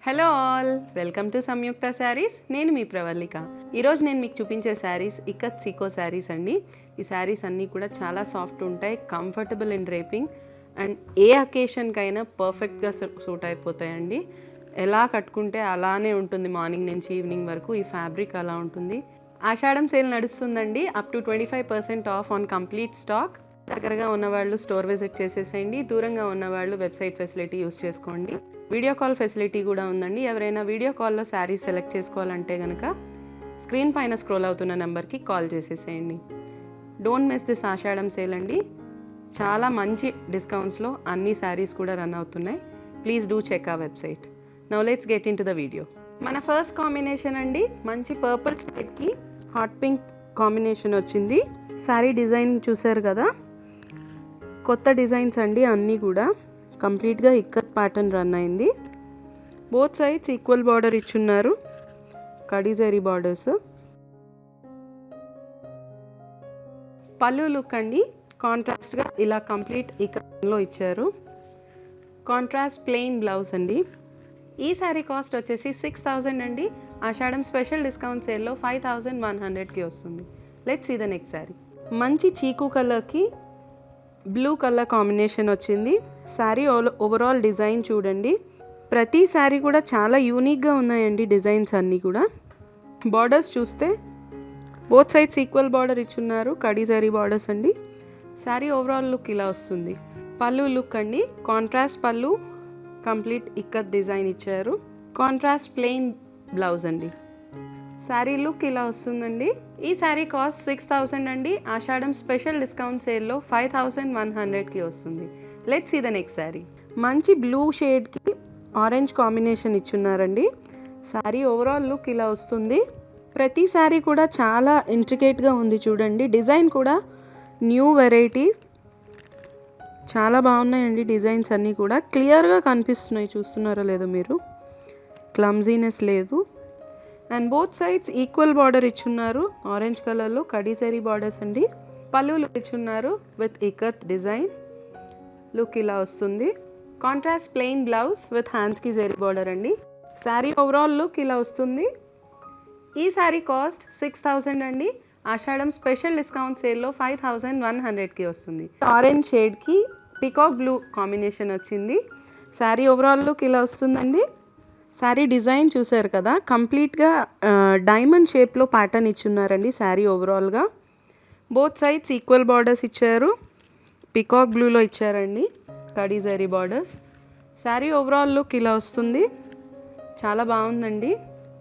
Hello all, welcome to సంయుక్త శారీస్. నేను మీ ప్రవల్లిక. ఈరోజు నేను మీకు చూపించే శారీస్ ఇక్కత్ సీకో శారీస్ అండి. ఈ శారీస్ అన్నీ కూడా చాలా సాఫ్ట్ ఉంటాయి, కంఫర్టబుల్ ఇన్ డ్రేపింగ్ అండ్ ఏ అకేషన్కైనా పర్ఫెక్ట్గా సూట్ అయిపోతాయండి. ఎలా కట్టుకుంటే అలానే ఉంటుంది, మార్నింగ్ నుంచి ఈవినింగ్ వరకు ఈ ఫ్యాబ్రిక్ అలా ఉంటుంది. ఆషాఢం సేల్ నడుస్తుందండి. Up to 25% off on complete stock. దగ్గరగా ఉన్నవాళ్ళు స్టోర్ విజిట్ చేసేసేయండి, దూరంగా ఉన్నవాళ్ళు వెబ్సైట్ ఫెసిలిటీ యూస్ చేసుకోండి. వీడియో కాల్ ఫెసిలిటీ కూడా ఉందండి. ఎవరైనా వీడియో కాల్లో శారీస్ సెలెక్ట్ చేసుకోవాలంటే కనుక స్క్రీన్ పైన స్క్రోల్ అవుతున్న నెంబర్కి కాల్ చేసేసేయండి. Don't miss this Ashadam sale అండి. చాలా మంచి డిస్కౌంట్స్లో అన్ని శారీస్ కూడా రన్ అవుతున్నాయి. ప్లీజ్ డూ చెక్ ఆ website. Now let's get into the video. మన ఫస్ట్ కాంబినేషన్ అండి, మంచి పర్పుల్ షేడ్కి హాట్ పింక్ కాంబినేషన్ వచ్చింది. శారీ డిజైన్ చూసారు కదా, కొత్త డిజైన్స్ అండి అన్నీ కూడా. కంప్లీట్గా ఇక్కత్ ప్యాటర్న్ రన్ అయింది. బోత్ సైడ్స్ ఈక్వల్ బార్డర్ ఇచ్చున్నారు, కడీజరీ బార్డర్స్. పళ్ళు లుక్ అండి, కాంట్రాస్ట్గా ఇలా కంప్లీట్ ఇక్కత్లో ఇచ్చారు. కాంట్రాస్ట్ ప్లెయిన్ బ్లౌజ్ అండి. ఈ శారీ కాస్ట్ వచ్చేసి 6000 అండి. ఆషాఢం స్పెషల్ డిస్కౌంట్ సేల్లో 5100కి వస్తుంది. Let's see the next sari. మంచి చీకు కలర్కి బ్లూ కలర్ కాంబినేషన్ వచ్చింది. శారీ ఓవరాల్ డిజైన్ చూడండి, ప్రతి శారీ కూడా చాలా యూనిక్గా ఉన్నాయండి డిజైన్స్ అన్నీ కూడా. బార్డర్స్ చూస్తే బోత్ సైడ్స్ ఈక్వల్ బార్డర్ ఇచ్చున్నారు, కడీజరీ బార్డర్స్ అండి. శారీ ఓవరాల్ లుక్ ఇలా వస్తుంది. పళ్ళు లుక్ అండి, కాంట్రాస్ట్ పళ్ళు, కంప్లీట్ ఇక్కత్ డిజైన్ ఇచ్చారు. కాంట్రాస్ట్ ప్లెయిన్ బ్లౌజ్ అండి. శారీ లుక్ ఇలా వస్తుందండి. ఈ శారీ కాస్ట్ 6000 అండి. ఆషాఢం స్పెషల్ డిస్కౌంట్ సేల్లో 5100కి వస్తుంది. Let's see the next sari. మంచి బ్లూ షేడ్కి ఆరెంజ్ కాంబినేషన్ ఇచ్చున్నారండి. శారీ ఓవరాల్ లుక్ ఇలా వస్తుంది. ప్రతి శారీ కూడా చాలా ఇంట్రికేట్గా ఉంది చూడండి. డిజైన్ కూడా న్యూ వెరైటీస్, చాలా బాగున్నాయండి డిజైన్స్ అన్నీ కూడా. క్లియర్గా కనిపిస్తున్నాయి, చూస్తున్నారో లేదో మీరు, క్లమ్జీనెస్ లేదు. And both sides equal border ఇచ్చున్నారు, ఆరెంజ్ కలర్లో కడీజరీ బార్డర్స్ అండి. పళ్ళు లుక్ ఇచ్చున్నారు విత్ ఇక్కత్ డిజైన్. లుక్ ఇలా వస్తుంది. కాంట్రాస్ట్ ప్లెయిన్ బ్లౌజ్ విత్ హ్యాండ్స్కి జరీ బార్డర్ అండి. శారీ ఓవరాల్ లుక్ ఇలా వస్తుంది. ఈ శారీ కాస్ట్ 6000 అండి. ఆషాఢం స్పెషల్ డిస్కౌంట్ సేల్లో 5100కి వస్తుంది. ఆరెంజ్ షేడ్కి పికాక్ బ్లూ కాంబినేషన్ వచ్చింది. శారీ ఓవరాల్ లుక్ ఇలా వస్తుందండి. శారీ డిజైన్ చూసారు కదా, కంప్లీట్గా డైమండ్ షేప్లో ప్యాటర్న్ ఇచ్చున్నారండి శారీ ఓవరాల్గా. బోత్ సైడ్స్ ఈక్వల్ బార్డర్స్ ఇచ్చారు, పికాక్ బ్లూలో ఇచ్చారండి కడీజరీ బార్డర్స్. శారీ ఓవరాల్ లుక్ ఇలా వస్తుంది, చాలా బాగుందండి.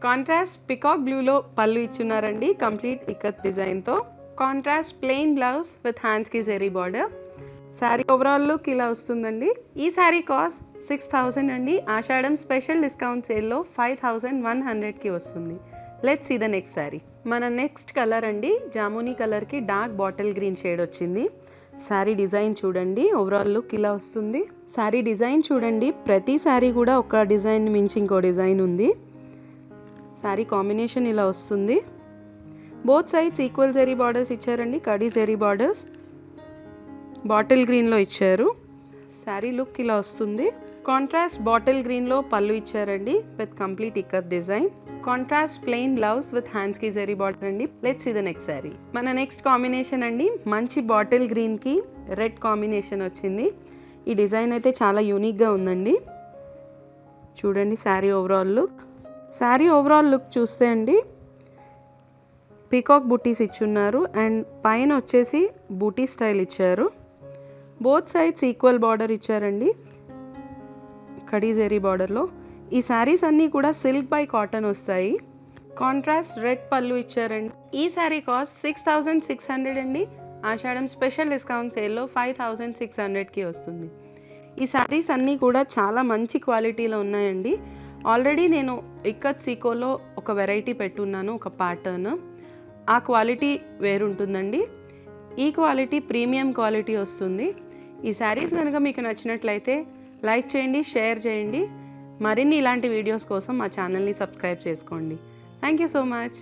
కాంట్రాస్ట్ పికాక్ బ్లూలో పళ్ళు ఇచ్చున్నారండి, కంప్లీట్ ఇక్కత్ డిజైన్తో. కాంట్రాస్ట్ ప్లెయిన్ బ్లౌజ్ విత్ హ్యాండ్స్కి zari border. Sari overall look ఇలా వస్తుందండి. ఈ శారీ కాస్ట్ 6000 అండి. ఆషాఢం స్పెషల్ డిస్కౌంట్ సేల్లో 5100కి వస్తుంది. Let's see the next sari. మన నెక్స్ట్ కలర్ అండి, జామునీ కలర్కి డార్క్ బాటిల్ గ్రీన్ షేడ్ వచ్చింది. శారీ డిజైన్ చూడండి, ఓవరాల్ లుక్ ఇలా వస్తుంది. శారీ డిజైన్ చూడండి, ప్రతి శారీ కూడా ఒక డిజైన్ మించి ఇంకో డిజైన్ ఉంది. శారీ కాంబినేషన్ ఇలా వస్తుంది. Both sides equal zari borders ఇచ్చారండి, కడీ జరీ బార్డర్స్ బాటిల్ గ్రీన్లో ఇచ్చారు. శారీ లుక్ ఇలా వస్తుంది. కాంట్రాస్ట్ బాటిల్ గ్రీన్లో పళ్ళు ఇచ్చారండి with complete ikat design. Contrast plain blouse with హ్యాండ్స్కి జరీ బార్డర్ అండి. Let's see the next sari. మన నెక్స్ట్ కాంబినేషన్ అండి, మంచి బాటిల్ గ్రీన్కి రెడ్ కాంబినేషన్ వచ్చింది. ఈ డిజైన్ అయితే చాలా యూనిక్గా ఉందండి. చూడండి sari overall look. Sari overall look చూస్తే అండి, పీకాక్ బూటీస్ ఇచ్చున్నారు అండ్ పైన వచ్చేసి బూటీ స్టైల్ ఇచ్చారు. బోత్ సైడ్స్ ఈక్వల్ బార్డర్ ఇచ్చారండి, కడీజరీ బార్డర్లో. ఈ శారీస్ అన్నీ కూడా సిల్క్ బై కాటన్ వస్తాయి. కాంట్రాస్ట్ రెడ్ పళ్ళు ఇచ్చారండి. ఈ శారీ కాస్ట్ 6600 అండి. ఆషాఢం స్పెషల్ డిస్కౌంట్ సేల్లో 5600కి వస్తుంది. ఈ శారీస్ అన్నీ కూడా చాలా మంచి క్వాలిటీలో ఉన్నాయండి. ఆల్రెడీ నేను ఇక్కత్ సీకోలో ఒక వెరైటీ పెట్టున్నాను, ఒక ప్యాటర్న్. ఆ క్వాలిటీ వేరుంటుందండి, ఈ క్వాలిటీ ప్రీమియం క్వాలిటీ వస్తుంది. ఈ శారీస్ కనుక మీకు నచ్చినట్లయితే లైక్ చేయండి, షేర్ చేయండి. మరిన్ని ఇలాంటి వీడియోస్ కోసం మా ఛానల్ని సబ్స్క్రైబ్ చేసుకోండి. Thank you so much.